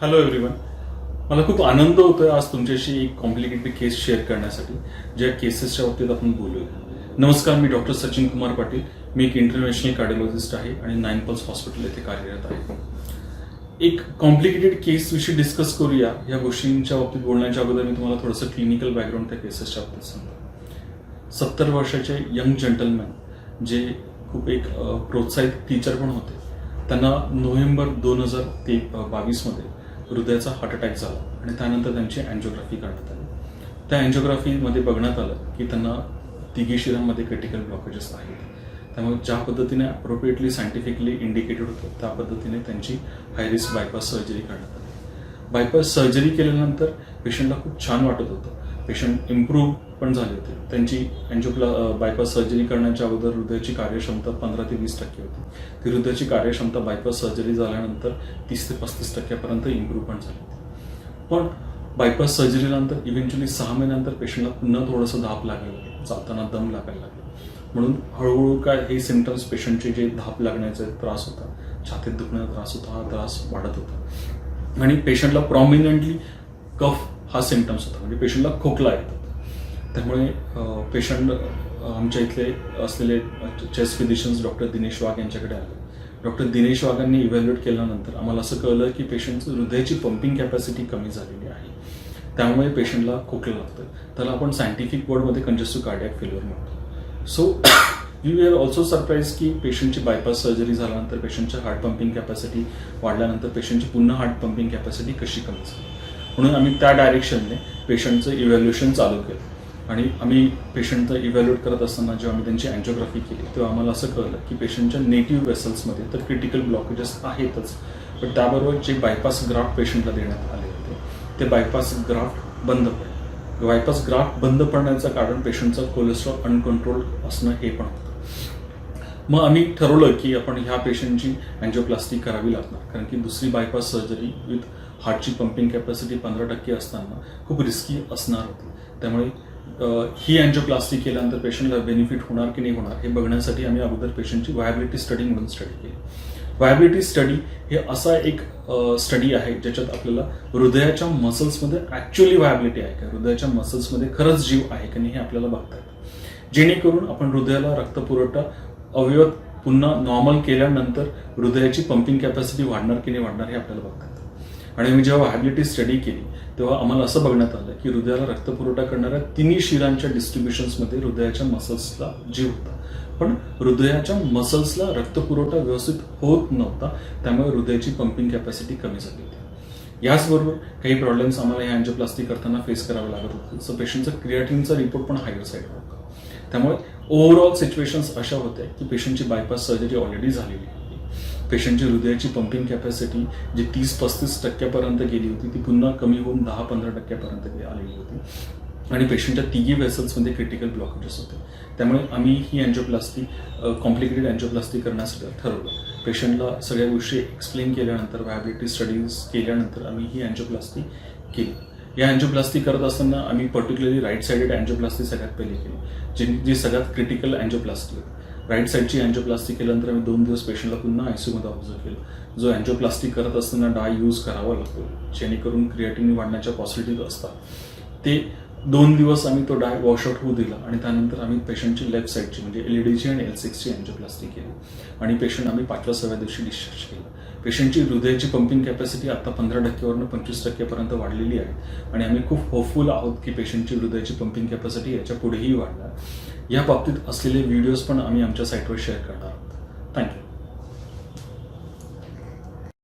Hello everyone. मला खूप आनंद होतोय आज तुमच्याशी एक कॉम्प्लिकेटेड केस शेअर करण्यासाठी, ज्या केसेसच्या बाबतीत आपण बोलूया. नमस्कार, मी डॉक्टर सचिन कुमार पाटील. मी एक इंटरनॅशनल कार्डिओलॉजिस्ट आहे आणि 9 पल्स हॉस्पिटल येथे कार्यरत आहे. एक कॉम्प्लिकेटेड केस विषयी डिस्कस करूया. या गोष्टींच्या बाबतीत बोलण्याच्या अगोदर मी तुम्हाला थोडंसं क्लिनिकल बॅकग्राऊंड त्या केसेसच्या बाबतीत सांगतो. 70 वर्षाचे यंग जेंटलमॅन जे खूप एक प्रोत्साहित टीचर पण होते, त्यांना नोव्हेंबर 2022 मध्ये हृदयाचा हार्ट अटॅक झाला आणि त्यानंतर त्यांची अँजिओग्राफी करण्यात आली. त्या अँजिओग्राफीमध्ये बघण्यात आलं की त्यांना तिघी शिरांमध्ये क्रिटिकल ब्लॉकेजेस आहेत. त्यामुळे ज्या पद्धतीने अप्रोप्रिएटली सायंटिफिकली इंडिकेटेड होतं त्या पद्धतीने त्यांची हाय रिस्क बायपास सर्जरी करण्यात आली. बायपास सर्जरी केल्यानंतर पेशंटला खूप छान वाटत होतं. पेशंट इम्प्रूव्ह पण झाले होते. त्यांची बायपास सर्जरी करण्याच्या अगोदर हृदयाची कार्यक्षमता 15 ते 20% होती. ती हृदयाची कार्यक्षमता बायपास सर्जरी झाल्यानंतर 30 ते 35% इम्प्रूव्ह पण झाली होती. पण बायपास सर्जरीनंतर इव्हेंच्युअली 6 महिन्यानंतर पेशंटला पुन्हा थोडंसं धाप लागायला लागलं, चालताना दम लागायला लागला. म्हणून हळूहळू काय हे सिम्पटम्स पेशंटचे जे धाप लागण्याचा त्रास होता, छातीत दुखण्याचा त्रास होता, हा त्रास वाढत होता आणि पेशंटला प्रॉमिनंटली कफ हा सिम्पटम्स होता, म्हणजे पेशंटला खोकला येतो. त्यामुळे पेशंट आमच्या इथले असलेले चेस्ट फिजिशियन्स डॉक्टर दिनेश वाघ यांच्याकडे आले. डॉक्टर दिनेश वाघांनी इव्हॅल्युएट केल्यानंतर आम्हाला असं कळलं की पेशंटचं हृदयाची पंपिंग कॅपॅसिटी कमी झालेली आहे. त्यामुळे पेशंटला खोकला लागतं. त्याला आपण सायंटिफिक वर्डमध्ये कंजेस्टिव्ह कार्डियाक फेल्युअर म्हणतो. So we are also surprise की पेशंटची बायपास सर्जरी झाल्यानंतर पेशंटच्या हार्ट पंपिंग कॅपॅसिटी वाढल्यानंतर पेशंटची पुन्हा हार्ट पंपिंग कॅपॅसिटी कशी कमी झाली. म्हणून आम्ही त्या डायरेक्शनने पेशंटचं इव्हॅल्युएशन चालू केलं आणि आम्ही पेशंटचं इव्हॅल्युएट करत असताना जेव्हा आम्ही त्यांची अँजिओग्राफी केली तेव्हा आम्हाला असं कळलं की पेशंटच्या नेटिव्ह वेसल्समध्ये तर क्रिटिकल ब्लॉकेजेस आहेतच, पण त्याबरोबर जे बायपास ग्राफ्ट पेशंटला देण्यात आले होते ते बायपास ग्राफ्ट बंद पडले. बायपास ग्राफ्ट बंद पडण्याचं कारण पेशंटचं कोलेस्ट्रॉल अनकंट्रोल असणं हे पण होतं. मग आम्ही ठरवलं की आपण ह्या पेशंटची अँजिओप्लास्टी करावी लागणार, कारण की दुसरी बायपास सर्जरी विथ हार्टची पंपिंग कॅपॅसिटी 15% असताना खूप रिस्की असणार होती. त्यामुळे ही अँजिओप्लास्टी केल्यानंतर पेशंटला बेनिफिट होणार की नाही होणार हे बघण्यासाठी आम्ही अगोदर पेशंटची व्हायबिलिटी स्टडी म्हणून स्टडी केली. व्हायबिलिटी स्टडी हे असा एक स्टडी आहे ज्याच्यात आपल्याला हृदयाच्या मसल्समध्ये ॲक्च्युअली व्हायबिलिटी आहे का, हृदयाच्या मसल्समध्ये खरंच जीव आहे का नाही हे आपल्याला बघता येतं. जेणेकरून आपण हृदयाला रक्तपुरवठा अवयव पुन्हा नॉर्मल केल्यानंतर हृदयाची पंपिंग कॅपॅसिटी वाढणार की नाही वाढणार हे आपल्याला बघता येतं. आणि आम्ही जेव्हा व्हायबिलिटी स्टडी केली तेव्हा आम्हाला असं बघण्यात आलं की हृदयाला रक्तपुरवठा करणाऱ्या तिन्ही शिरांच्या डिस्ट्रीब्युशन्समध्ये हृदयाच्या मसल्सला जीव होता, पण हृदयाच्या मसल्सला रक्तपुरवठा व्यवस्थित होत नव्हता. त्यामुळे हृदयाची पंपिंग कॅपॅसिटी कमी झाली होती. याचबरोबर काही प्रॉब्लेम्स आम्हाला या अँजिओप्लास्टी करताना फेस करावे लागत होते. सो पेशंटचा क्रिएटिनचा रिपोर्ट पण हायर साईडवर होता. त्यामुळे ओव्हरऑल सिच्युएशन्स अशा होत्या की पेशंटची बायपास सर्जरी ऑलरेडी झालेली होती. पेशंटची हृदयाची पंपिंग कॅपॅसिटी जी 30-35% गेली होती ती पुन्हा कमी होऊन 10-15% आलेली होती आणि पेशंटच्या तिघी वेसल्समध्ये क्रिटिकल ब्लॉकेजेस होते. त्यामुळे आम्ही ही अँजिओप्लास्टी कॉम्प्लिकेटेड अँजिओप्लास्टी करण्यासाठी ठरवलं. पेशंटला सगळ्या गोष्टी एक्सप्लेन केल्यानंतर व्हायबिलिटी स्टडीज केल्यानंतर आम्ही ही अँजिओप्लास्टी केली. या अँजिओप्लास्टी करत असताना आम्ही पर्टिक्युलरली राईट साइडेड अँजिओप्लास्टी सगळ्यात पहिली केली, जी सगळ्यात क्रिटिकल अँजिओप्लास्टी होती. राईट साईडची अँजिओप्लास्टी केल्यानंतर आम्ही 2 दिवस पेशंटला पुन्हा आयसीयूमध्ये ऑब्झर्व केलं. जो अँजिओप्लास्टी करत असताना डाय यूज करावा लागतो जेणेकरून क्रिएटिन वाढण्याच्या पॉसिबिलिटीज असतात. ते 2 दिवस आम्ही तो डाय वॉशआउट होऊ दिला आणि त्यानंतर आम्ही पेशंटची लेफ्ट साईडची म्हणजे एलईडीची आणि L6ची अँजिओप्लास्टी केली आणि पेशंट आम्ही 5व्या-6व्या दिवशी डिस्चार्ज केलं. पेशंटची हृदयाची पंपिंग कॅपॅसिटी आता 15%वरून 25% वाढलेली आहे आणि आम्ही खूप होपफुल आहोत की पेशंटची हृदयाची पंपिंग कॅपॅसिटी याच्या पुढेही वाढणार. या बाबतीत असलेले व्हिडिओज पण आम्ही आमच्या साईटवर शेअर करणार आहोत. थँक्यू.